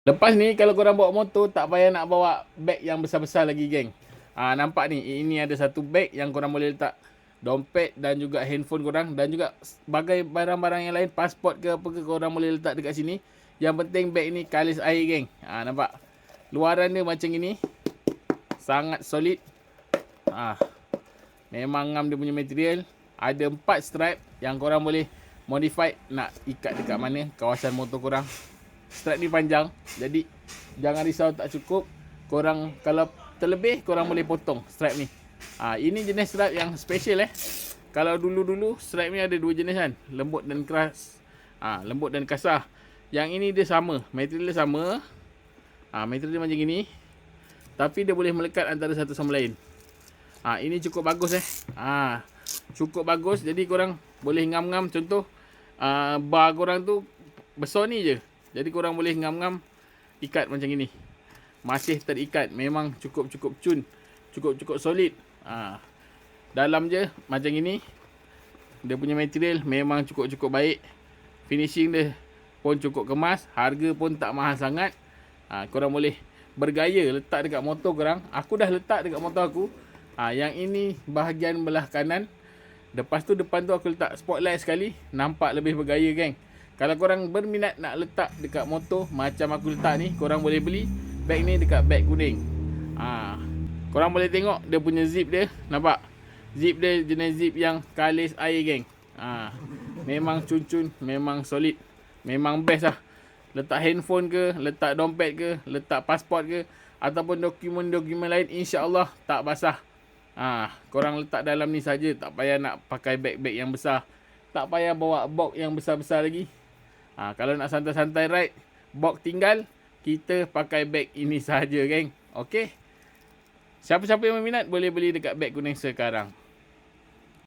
Lepas ni kalau korang bawa motor tak payah nak bawa beg yang besar-besar lagi geng. Nampak ni, ini ada satu beg yang korang boleh letak dompet dan juga handphone korang dan juga bagai barang-barang yang lain, pasport ke apa ke korang boleh letak dekat sini. Yang penting beg ni kalis air geng. Nampak? Luaran dia macam ini. Sangat solid. Memang ngam dia punya material. Ada 4 stripe yang korang boleh modify nak ikat dekat mana kawasan motor korang. Strap ni panjang, jadi jangan risau tak cukup. Korang kalau terlebih korang boleh potong strap ni. Ini jenis strap yang special Kalau dulu-dulu strap ni ada 2 jenis kan, lembut dan keras. Lembut dan kasar. Yang ini dia sama, material dia sama. Material dia macam gini. Tapi dia boleh melekat antara satu sama lain. Ini cukup bagus cukup bagus, jadi korang boleh ngam-ngam. Contoh bar korang tu besar ni je, jadi korang boleh ngam-ngam ikat macam ini. Masih terikat. Memang cukup-cukup cun. Cukup-cukup solid. Dalam je macam ini. Dia punya material memang cukup-cukup baik. Finishing dia pun cukup kemas. Harga pun tak mahal sangat. Korang boleh bergaya letak dekat motor korang. Aku dah letak dekat motor aku. Yang ini bahagian belah kanan. Lepas tu depan tu aku letak spotlight sekali. Nampak lebih bergaya geng. Kalau korang berminat nak letak dekat motor macam aku letak ni, korang boleh beli beg ni dekat beg kuning. Korang boleh tengok dia punya zip dia. Nampak? Zip dia jenis zip yang kalis air geng. Memang cun-cun, memang solid. Memang best lah. Letak handphone ke, letak dompet ke, letak pasport ke, ataupun dokumen-dokumen lain, insya-Allah tak basah. Korang letak dalam ni saja, tak payah nak pakai beg-beg yang besar. Tak payah bawa box yang besar-besar lagi. Kalau nak santai-santai ride, box tinggal, kita pakai beg ini sahaja geng. Okey. Siapa-siapa yang berminat boleh beli dekat beg kuning sekarang.